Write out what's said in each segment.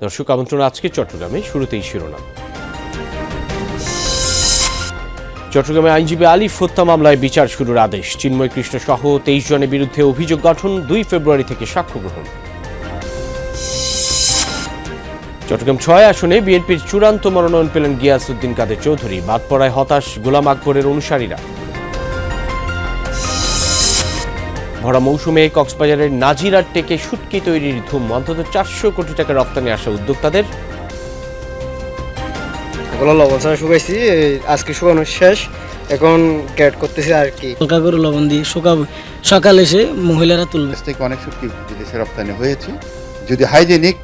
দর্শক, আমন্ত্রণ আজকে চট্টগ্রামে। শুরুতেই শিরোনাম। চট্টগ্রামে আইনজীবী আলিফ হত্যা মামলায় বিচার শুরুর আদেশ। চিন্ময় কৃষ্ণ সহ 23 জনের বিরুদ্ধে অভিযোগ গঠন। 2 ফেব্রুয়ারি থেকে সাক্ষ্য গ্রহণ। চট্টগ্রাম 6 আসনে বিএনপির চূড়ান্ত মনোনয়ন পেলেন গিয়াসউদ্দিন কাদের চৌধুরী। বাদ পড়ায় হতাশ গোলাম আকবরের অনুসারীরা। ভরা মৌসুমে কক্সবাজারের নাজিরার টেকে শুটকি তৈরির ধুম। অন্তত 400 কোটি টাকা রপ্তানি আসা উদ্যোক্তাদের। লবণ ছাড়া শুকাইছি, আজকে শুকানো শেষ, এখন গ্রেড করতেছি আর কি। হালকা করে লবণ দিয়ে শুকাবো, সকালে এসে মহিলারা তুলবে। থেকে অনেক শুটকি বিদেশে রপ্তানি হয়েছে। যদি হাইজেনিক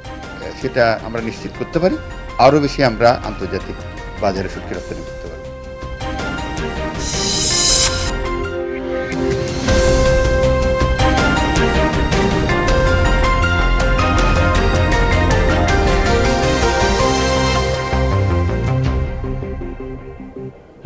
সেটা আমরা নিশ্চিত করতে পারি, আরও বেশি আমরা আন্তর্জাতিক বাজারে শুটকি রপ্তানি করতে পারি।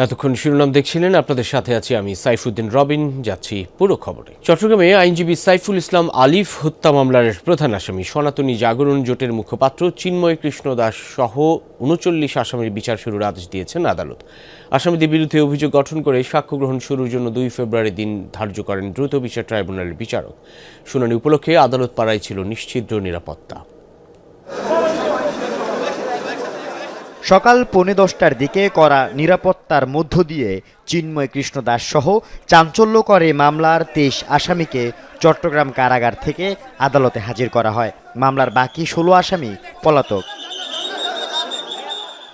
এতক্ষণ শিরোনাম দেখছিলেন, আপনাদের সাথে আছি আমি সাইফুদ্দিন রবিন। যাচ্ছি পুরো খবরে। চট্টগ্রামে আইনজীবী সাইফুল ইসলাম আলিফ হত্যা মামলার প্রধান আসামি সনাতনী জাগরণ জোটের মুখপাত্র চিন্ময় কৃষ্ণ দাস সহ 39 আসামির বিচার শুরুর আদেশ দিয়েছেন আদালত। আসামিদের বিরুদ্ধে অভিযোগ গঠন করে সাক্ষ্য গ্রহণ শুরুর জন্য 2 ফেব্রুয়ারি দিন ধার্য করেন দ্রুত বিচার ট্রাইব্যুনালের বিচারক। শুনানি উপলক্ষে আদালত পাড়ায় ছিল নিশ্ছিদ্র নিরাপত্তা। সকাল 10:45টার দিকে করা নিরাপত্তার মধ্য দিয়ে চিন্ময় কৃষ্ণ দাস সহ চাঞ্চল্যকর মামলার 23 আসামিকে চট্টগ্রাম কারাগার থেকে আদালতে হাজির করা হয়। মামলার বাকি 16 আসামি পলাতক।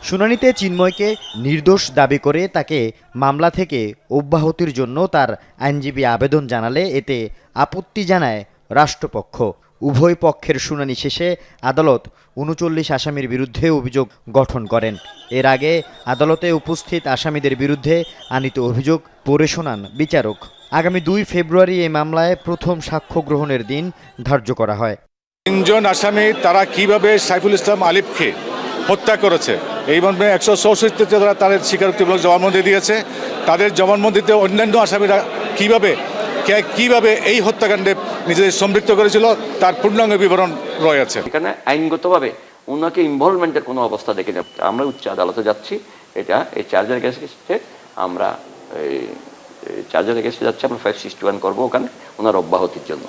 শুনানিতে চিন্ময়কে নির্দোষ দাবি করে তাকে মামলা থেকে অব্যাহতির জন্য তার আইনজীবী আবেদন জানালে এতে আপত্তি জানায় রাষ্ট্রপক্ষ। উভয় পক্ষের শুনানি শেষে আদালত 39 আসামির বিরুদ্ধে অভিযোগ গঠন করেন। এর আগে আদালতে উপস্থিত আসামিদের বিরুদ্ধে আনীত অভিযোগ পড়ে শোনান বিচারক। আগামী 2 ফেব্রুয়ারি এই মামলায় প্রথম সাক্ষ্য গ্রহণের দিন ধার্য করা হয়। 3 জন আসামি তারা কিভাবে সাইফুল ইসলাম আলিফকে হত্যা করেছে এই মর্মে 164 যারা তাদের স্বীকারোক্তিমূলক জবানবন্দি দিয়েছে, তাদের জবানবন্দিতে অন্যান্য আসামিরা কিভাবে এই হত্যাকাণ্ডে নিজেদের সম্পৃক্ত করেছিল তার পূর্ণাঙ্গ বিবরণ রয়েছে। এখানে আইনগতভাবে ওনাকে ইনভলভমেন্টের কোনো অবস্থা দেখে না। আমরা উচ্চ আদালতে যাচ্ছি, এটা এই চার্জের এগেইনস্টে আমরা চার্জের এগেইনস্টে যাচ্ছি, আমরা 561 করবো ওখানে ওনার অব্যাহতির জন্য।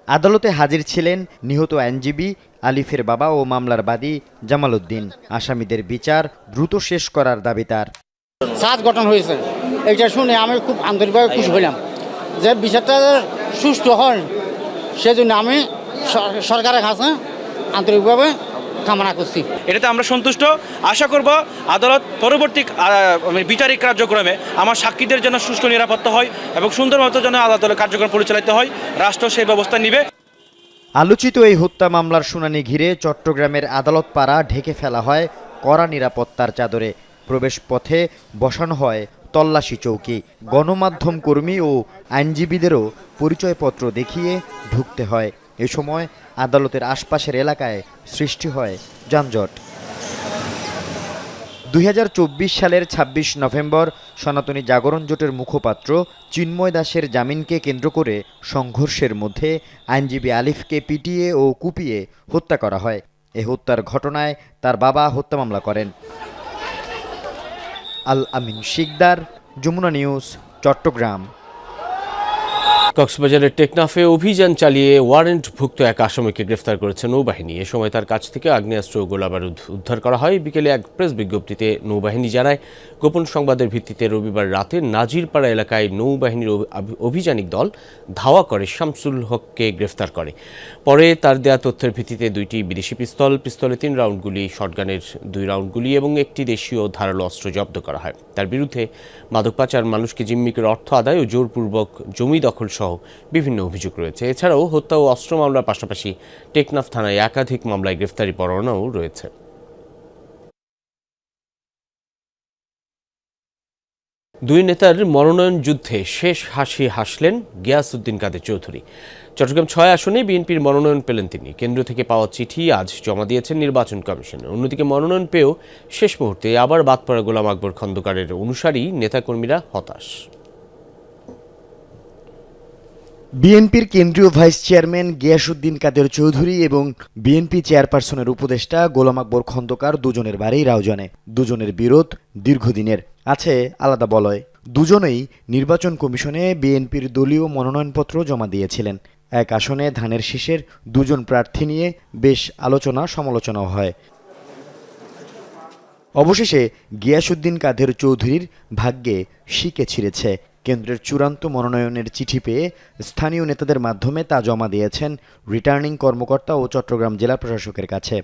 আদালতে হাজির ছিলেন নিহত আইনজীবী আলিফের বাবা ও মামলার বাদী জামাল উদ্দিন। আসামিদের বিচার দ্রুত শেষ করার দাবি তার। সাজ গঠন হয়েছে, এটা শুনে আমি খুব আন্তরিকভাবে খুশি হলাম যে বিচারটা সুষ্ঠু হয়। সেজন্য আমি সরকারের কাছে আন্তরিকভাবে কামনা করছি। এটাতে আমরা সন্তুষ্ট। আশা করব আদালত পরবর্তী বিচারিক কার্যক্রমে আমার সাক্ষীদের জন্য সুষ্ঠু নিরাপত্তা হয় এবং সুন্দর মতো যেন আদালতের কার্যক্রম পরিচালিত হয়, রাষ্ট্র সেই ব্যবস্থা নিবে। আলোচিত এই হত্যা মামলার শুনানি ঘিরে চট্টগ্রামের আদালত পাড়া ঢেকে ফেলা হয় কড়া নিরাপত্তার চাদরে। প্রবেশ পথে বসানো হয় তল্লাশি চৌকি। গণমাধ্যম কর্মী ও আইনজীবীদেরও পরিচয়পত্র দেখিয়ে ঢুকতে হয়। এ সময় আদালতের আশপাশের এলাকায় সৃষ্টি হয় যানজট। 2024 সালের 26 নভেম্বর সনাতনী জাগরণ জোটের মুখপাত্র চিন্ময় দাসের জামিনকে কেন্দ্র করে সংঘর্ষের মধ্যে আইনজীবী আলিফকে পিটিয়ে ও কুপিয়ে হত্যা করা হয়। এ হত্যার ঘটনায় তার বাবা হত্যা মামলা করেন। আল আমিন শিকদার, যমুনা নিউজ, চট্টগ্রাম। কক্সবাজারের টেকনাফে অভিযান চালিয়ে ওয়ারেন্টভুক্ত এক আসামিকে গ্রেফতার করেছে নৌবাহিনী। এ সময় তার কাছ থেকে আগ্নেয়াস্ত্র ও গোলাবারুদ উদ্ধার করা হয়। বিকেলে এক প্রেস বিজ্ঞপ্তিতে নৌবাহিনী জানায়, গোপন সংবাদের ভিত্তিতে রবিবার রাতে নাজিরপাড়া এলাকায় নৌবাহিনীর অভিযানিক দল ধাওয়া করে শামসুল হককে গ্রেফতার করে। পরে তার দেয়া তথ্যের ভিত্তিতে 2টি বিদেশি পিস্তলে 3 রাউন্ড গুলি, শটগানের 2 রাউন্ড গুলি এবং একটি দেশীয় ধারালো অস্ত্র জব্দ করা হয়। তার বিরুদ্ধে মাদক পাচার, মানুষকে জিম্মি করে অর্থ আদায় ও জোরপূর্বক জমি দখল সহ বিভিন্ন অভিযোগ রয়েছে। এছাড়াও হত্যা ও অস্ত্র মামলার পাশাপাশি টেকনাফ থানায় একাধিক মামলায় গ্রেফতারি পরোয়ানাও রয়েছে। দুই নেতার মনোনয়ন যুদ্ধে শেষ হাসি হাসলেন গিয়াসউদ্দিন কাদের চৌধুরী। চট্টগ্রাম 6 আসনে বিএনপির মনোনয়ন পেলেন তিনি। কেন্দ্র থেকে পাওয়া চিঠি আজ জমা দিয়েছেন নির্বাচন কমিশনে। অন্যদিকে মনোনয়ন পেয়েও শেষ মুহূর্তে আবার বাদ পড়া গোলাম আকবর খন্দকারের অনুসারী নেতাকর্মীরা হতাশ। বিএনপির কেন্দ্রীয় ভাইস চেয়ারম্যান গিয়াসউদ্দিন কাদের চৌধুরী এবং বিএনপি চেয়ারপারসনের উপদেষ্টা গোলাম আকবর খন্দকার দুজনের বাড়ি রাউজানে। দুজনের বিরোধ দীর্ঘদিনের, আছে আলাদা বলয়। দুজনেই নির্বাচন কমিশনে বিএনপির দলীয় মনোনয়নপত্র জমা দিয়েছিলেন। এক আসনে ধানের শীষের দুজন প্রার্থী নিয়ে বেশ আলোচনা সমালোচনাও হয়। অবশেষে গিয়াসউদ্দিন কাদের চৌধুরীর ভাগ্যে শিকে ছিঁড়েছে। কেন্দ্রের চূড়ান্ত মনোনয়নের চিঠি পেয়ে স্থানীয় নেতাদের মাধ্যমে তা জমা দিয়েছেন রিটার্নিং কর্মকর্তা ও চট্টগ্রাম জেলা প্রশাসকের কাছে।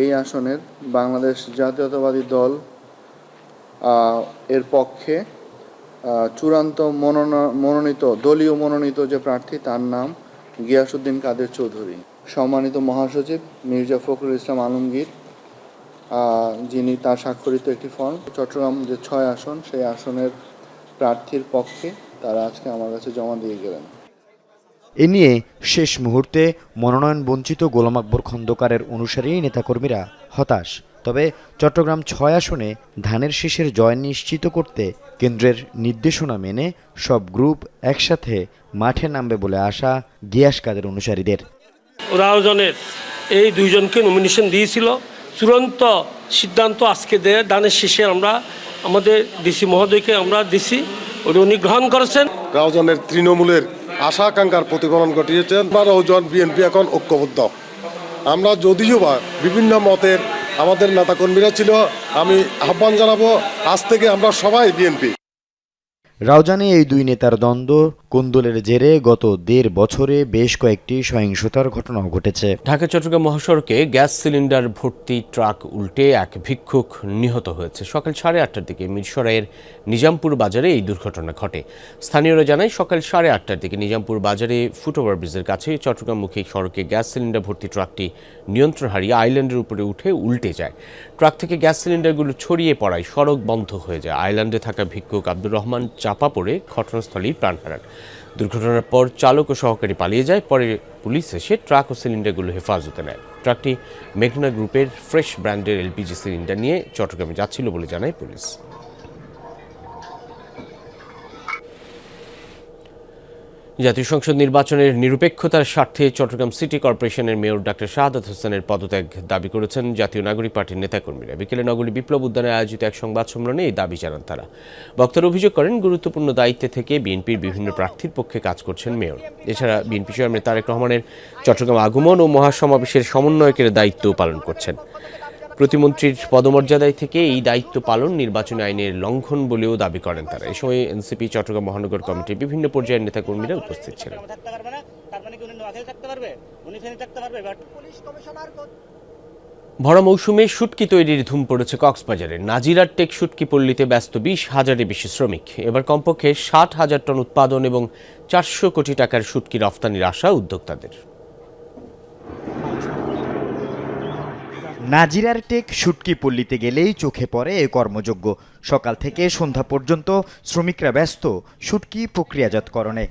এই আসনের বাংলাদেশ জাতীয়তাবাদী দল এর পক্ষে চূড়ান্ত দলীয় মনোনীত যে প্রার্থী তার নাম গিয়াসউদ্দিন কাদের চৌধুরী। সম্মানিত মহাসচিব মির্জা ফখরুল ইসলাম আলমগীর যিনি তার স্বাক্ষরিত একটি ফর্ম চট্টগ্রাম যে 6 আসন সেই আসনের প্রার্থীর পক্ষে তারা আজকে আমার কাছে জমা দিয়ে গেলেন। এ নিয়ে শেষ মুহূর্তে মনোনয়ন বঞ্চিত গোলাম আকবর খন্দকারের অনুসারী নেতাকর্মীরা হতাশ। তবে চট্টগ্রাম 6 আসনে ধানের শীষের জয় নিশ্চিত করতে কেন্দ্রের নির্দেশনা মেনে সব গ্রুপ একসাথে মাঠে নামবে বলে আশা গিয়াস কাদের অনুসারীদের। রাউজানের এই দুইজনকে নমিনেশন দিয়েছিল, চূড়ান্ত সিদ্ধান্ত আজকে দেয় ধানের শীষে আমরা আমাদের ডিসি মহোদয়কে আমরা দিছি, উনি গ্রহণ করেছেন। রাউজানের তৃণমূলের আশা আকাঙ্ক্ষার প্রতিফলন ঘটিয়েছেন। রাউজান বিএনপি এখন ঐক্যবদ্ধ। আমরা যদিও বা বিভিন্ন মতের আমাদের নেতাকর্মীরা ছিল, আমি আহ্বান জানাবো আজ থেকে আমরা সবাই বিএনপি। রাউজানে এই দুই নেতার দ্বন্দ্ব কোন্দলের জেরে গত 1.5 বছরে বেশ কয়েকটি সহিংসতার ঘটনাও ঘটেছে। ঢাকা চট্টগ্রাম মহাসড়কে গ্যাস সিলিন্ডার ভর্তি ট্রাক উল্টে এক ভিক্ষুক নিহত হয়েছে। সকাল 8:30টার দিকে মিরসরাইয়ের নিজামপুর বাজারে এই দুর্ঘটনা ঘটে। স্থানীয়রা জানায় সকাল 8:30টার দিকে নিজামপুর বাজারে ফুটওভার ব্রিজের কাছে চট্টগ্রামমুখী সড়কে গ্যাস সিলিন্ডার ভর্তি ট্রাকটি নিয়ন্ত্রণ হারিয়ে আইল্যান্ডের উপরে উঠে উল্টে যায়। ট্রাক থেকে গ্যাস সিলিন্ডারগুলো ছড়িয়ে পড়ায় সড়ক বন্ধ হয়ে যায়। আইল্যান্ডে থাকা ভিক্ষুক আব্দুর রহমান চাপা পড়ে ঘটনাস্থলেই প্রাণ হারান। দুর্ঘটনার পর চালক ও সহকারী পালিয়ে যায়। পরে পুলিশ এসে ট্রাক ও সিলিন্ডারগুলো হেফাজতে নেয়। ট্রাকটি মেঘনা গ্রুপের ফ্রেশ ব্র্যান্ডের এলপিজি সিলিন্ডার নিয়ে চট্টগ্রামে যাচ্ছিল বলে জানায় পুলিশ। জাতীয় সংসদ নির্বাচনের নিরপেক্ষতার স্বার্থে চট্টগ্রাম সিটি কর্পোরেশনের মেয়র ডক্টর শাহাদাত হোসেনের পদত্যাগ দাবি করেছেন জাতীয় নাগরিক পার্টির নেতাকর্মীরা। বিকেলে নগরী বিপ্লব উদ্যানে আয়োজিত এক সংবাদ সম্মেলনে এই দাবি জানান তারা। বক্তারা অভিযোগ করেন, গুরুত্বপূর্ণ দায়িত্বে থেকে বিএনপির বিভিন্ন প্রার্থীর পক্ষে কাজ করছেন মেয়র। এছাড়া বিএনপি চেয়ারম্যান তারেক রহমানের চট্টগ্রাম আগমন ও মহাসমাবেশের সমন্বয়কের দায়িত্বও পালন করছেন। প্রতিমন্ত্রীর পদমর্যাদায় থেকে এই দায়িত্ব পালন নির্বাচনী আইনের লঙ্ঘন বলেও দাবি করেন তারা। এ সময় এনসিপি চট্টগ্রাম মহানগর কমিটির বিভিন্ন পর্যায়ের নেতাকর্মীরা উপস্থিত ছিলেন। ভরা মৌসুমে শুটকি তৈরির ধুম পড়েছে কক্সবাজারে। নাজিরার টেক শুটকি পল্লীতে ব্যস্ত 20,000-এর বেশি শ্রমিক। এবার কমপক্ষে 60,000 টন উৎপাদন এবং 400 কোটি টাকার শুটকি রফতানির আশা উদ্যোক্তাদের। নাজিরার টেক শুটকি পল্লীতে গেলেই চোখে পড়ে এ কর্মযজ্ঞ। সকাল থেকে সন্ধ্যা পর্যন্ত শ্রমিকরা ব্যস্ত শুটকি প্রক্রিয়াজাতকরণে।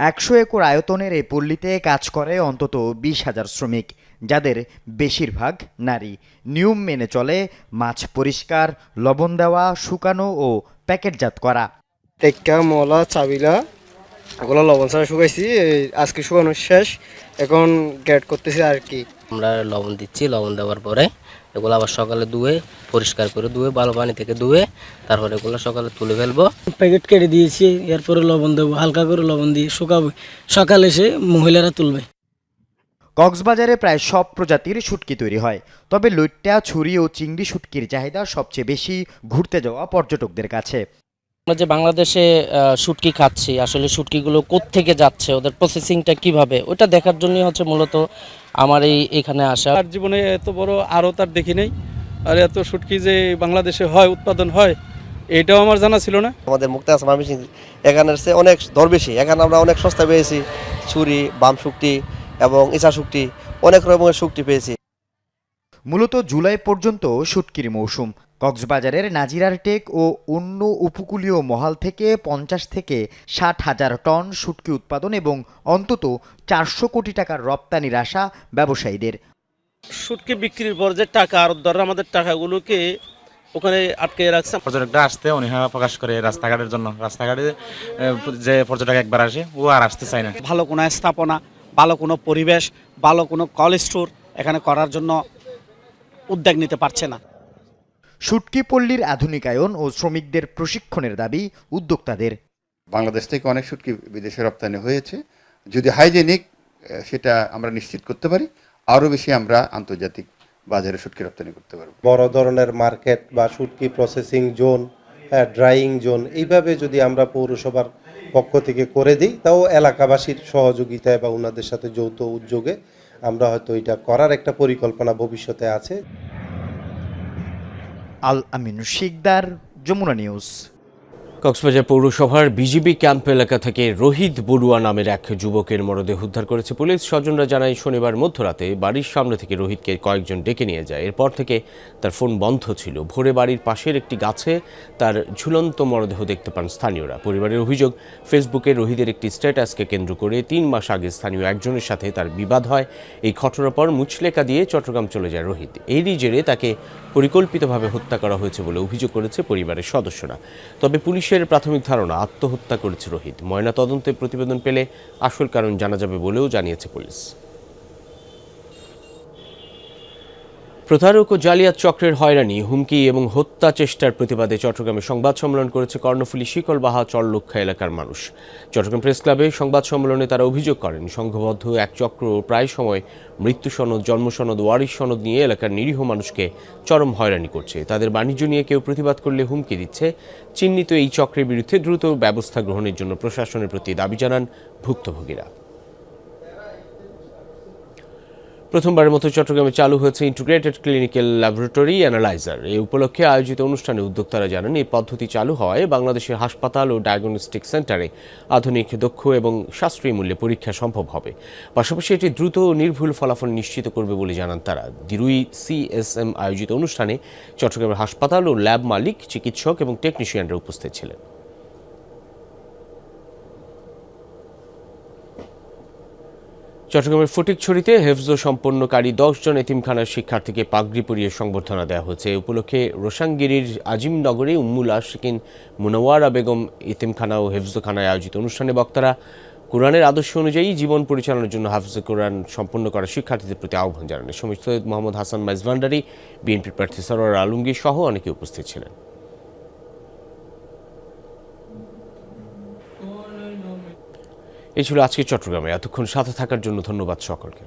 100 একর আয়তনের এই পল্লীতে কাজ করে অন্তত 20,000 শ্রমিক, যাদের বেশিরভাগ নারী। নিয়ম মেনে চলে মাছ পরিষ্কার, লবণ দেওয়া, শুকানো ও প্যাকেটজাত করা। টেক্কা, মলা, চাবিলা ওগুলো লবণ ছাড়া শুকাইছি, আজকে শুকানো শেষ, এখন গ্রেড করতেছি আর কি। আমরা লবণ দিচ্ছি, লবণ দেওয়ার পরে এগুলো আবার সকালে ধুয়ে পরিষ্কার করে ধুয়ে ভালো পানি থেকে ধুয়ে তারপরে এগুলো সকালে তুলে ফেলবো। প্যাকেট কেটে দিয়েছি, এরপরে লবণ দেবো, হালকা করে লবণ দিয়ে শুকাবো, সকালে এসে মহিলারা তুলবে। কক্সবাজারে প্রায় সব প্রজাতির শুটকি তৈরি হয়, তবে লইট্টা, ছুরি ও চিংড়ি শুটকির চাহিদা সবচেয়ে বেশি ঘুরতে যাওয়া পর্যটকদের কাছে। আমরা যে বাংলাদেশে শুটকি খাচ্ছি, আসলে শুটকিগুলো কোত্থেকে যাচ্ছে, ওদের প্রসেসিংটা কিভাবে, ওটা দেখার জন্যই হচ্ছে মূলত আমার এখানে আসা। আর জীবনে এত বড় আরও তার দেখি নেই, আর এত শুটকি যে বাংলাদেশে হয়, উৎপাদন হয়, এটাও আমার জানা ছিল না। আমাদের মুক্তাগাছা ময়মনসিংহ এখানের চেয়ে অনেক দর বেশি। এখানে আমরা অনেক সস্তা পেয়েছি, ছুরি, বাম শুকটি এবং ইচা শুকটি, অনেক রকমের শুকটি পেয়েছি। মূলত জুলাই পর্যন্ত শুটকির মৌসুম। কক্সবাজারের নাজিরার টেক ও অন্য উপকূলীয় মহাল থেকে 50 থেকে 60,000 টন শুটকি উৎপাদন এবং অন্তত 400 কোটি টাকার রপ্তানির আশা ব্যবসায়ীদের। শুটকি বিক্রির পর যে টাকা আরতদাররা আমাদের টাকাগুলোকে ওখানে আটকে রাখছে। পর্যটকরা আসতে অনীহা প্রকাশ করে রাস্তাঘাটের জন্য। রাস্তাঘাটে যে পর্যটক একবার আসে ও আর আসতে চায় না। ভালো কোনো স্থাপনা, ভালো কোনো পরিবেশ, ভালো কোনো কল স্টোর এখানে করার জন্য উদ্যোগ নিতে পারছে না। শুটকি পল্লীর আধুনিকায়ন ও শ্রমিকদের প্রশিক্ষণের দাবি উদ্যোক্তাদের। বাংলাদেশ থেকে অনেক শুটকি বিদেশে রপ্তানি হয়েছে, যদি হাইজেনিক সেটা আমরা নিশ্চিত করতে পারি, আরও বেশি আমরা আন্তর্জাতিক বাজারে শুটকি রপ্তানি করতে পারবো। বড় ধরনের মার্কেট বা শুটকি প্রসেসিং জোন, ড্রাইং জোন, এইভাবে যদি আমরা পৌরসভার পক্ষ থেকে করে দিই, তাও এলাকাবাসীর সহযোগিতায় বা ওনাদের সাথে যৌথ উদ্যোগে আমরা হয়তো এটা করার একটা পরিকল্পনা ভবিষ্যতে আছে। আল আমিন শিকদার, যমুনা নিউজ। কক্সবাজার পৌরসভার বিজিবি ক্যাম্প এলাকা থেকে রোহিত বড়ুয়া নামের এক যুবকের মরদেহ উদ্ধার করেছে পুলিশ। স্বজনরা জানায় শনিবার মধ্যরাতে বাড়ির সামনে থেকে রোহিতকে কয়েকজন ডেকে নিয়ে যায়। এরপর থেকে তার ফোন বন্ধ ছিল। ভোরে বাড়ির পাশের একটি গাছে তার ঝুলন্ত মরদেহ দেখতে পান স্থানীয়রা। পরিবারের অভিযোগ, ফেসবুকে রোহিতের একটি স্ট্যাটাসকে কেন্দ্র করে ৩ মাস আগে স্থানীয় একজনের সাথে তার বিবাদ হয়। এই ঘটনার পর মুচলেকা দিয়ে চট্টগ্রাম চলে যায় রোহিত। এরই জেরে তাকে পরিকল্পিতভাবে হত্যা করা হয়েছে বলে অভিযোগ করেছে পরিবারের সদস্যরা। তবে পুলিশের প্রাথমিক ধারণা আত্মহত্যা করেছে রোহিত। ময়নাতদন্তে প্রতিবেদন পেলে আসল কারণ জানা যাবে বলেও জানিয়েছে পুলিশ। প্রতারক ও জালিয়াত চক্রের হয়রানি, হুমকি এবং হত্যা চেষ্টার প্রতিবাদে চট্টগ্রামে সংবাদ সম্মেলন করেছে কর্ণফুলী শিকলবাহা চরলক্ষা এলাকার মানুষ। চট্টগ্রাম প্রেস ক্লাবে সংবাদ সম্মেলনে তারা অভিযোগ করেন, সংঘবদ্ধ এক চক্র প্রায় সময় মৃত্যু সনদ, জন্ম সনদ, ওয়ারিশ সনদ নিয়ে এলাকার নিরীহ মানুষকে চরম হয়রানি করছে। তাদের বাণিজ্য নিয়ে কেউ প্রতিবাদ করলে হুমকি দিচ্ছে। চিহ্নিত এই চক্রের বিরুদ্ধে দ্রুত ব্যবস্থা গ্রহণের জন্য প্রশাসনের প্রতি দাবি জানান ভুক্তভোগীরা। প্রথমবারের মতো চট্টগ্রামে চালু হয়েছে ইন্টিগ্রেটেড ক্লিনিক্যাল ল্যাবরেটরি অ্যানালাইজার। এই উপলক্ষে আয়োজিত অনুষ্ঠানে উদ্যোক্তারা জানান, এই পদ্ধতি চালু হওয়ায় বাংলাদেশের হাসপাতাল ও ডায়াগনস্টিক সেন্টারে আধুনিক, দক্ষ এবং সাশ্রয়ী মূল্যে পরীক্ষা সম্ভব হবে। পাশাপাশি এটি দ্রুত ও নির্ভুল ফলাফল নিশ্চিত করবে বলে জানান তারা। দিরুই CSM আয়োজিত অনুষ্ঠানে চট্টগ্রামের হাসপাতাল ও ল্যাব মালিক, চিকিৎসক এবং টেকনিশিয়ানরা উপস্থিত ছিলেন। চট্টগ্রামের ফটিকছড়িতে হেফজ সম্পন্নকারী 10 জন এতিমখানার শিক্ষার্থীকে পাগড়ি পরিয়ে সংবর্ধনা দেওয়া হয়েছে। এ উপলক্ষে রোশাঙ্গিরির আজিমনগরে উম্মুল আশিকিন মুনাওয়ারা বেগম এতিমখানা ও হেফজখানায় আয়োজিত অনুষ্ঠানে বক্তারা কোরআনের আদর্শ অনুযায়ী জীবন পরিচালনার জন্য হাফিজে কোরআন সম্পন্ন করা শিক্ষার্থীদের প্রতি আহ্বান জানান। সময় সৈয়দ মোহাম্মদ হাসান মাইজভান্ডারি, বিএনপির প্রার্থী সরোয়ার আলমগীর সহ অনেকে উপস্থিত ছিলেন। এই ছিল আজকে চট্টগ্রামে। এতক্ষণ সাথে থাকার জন্য ধন্যবাদ সকলকে।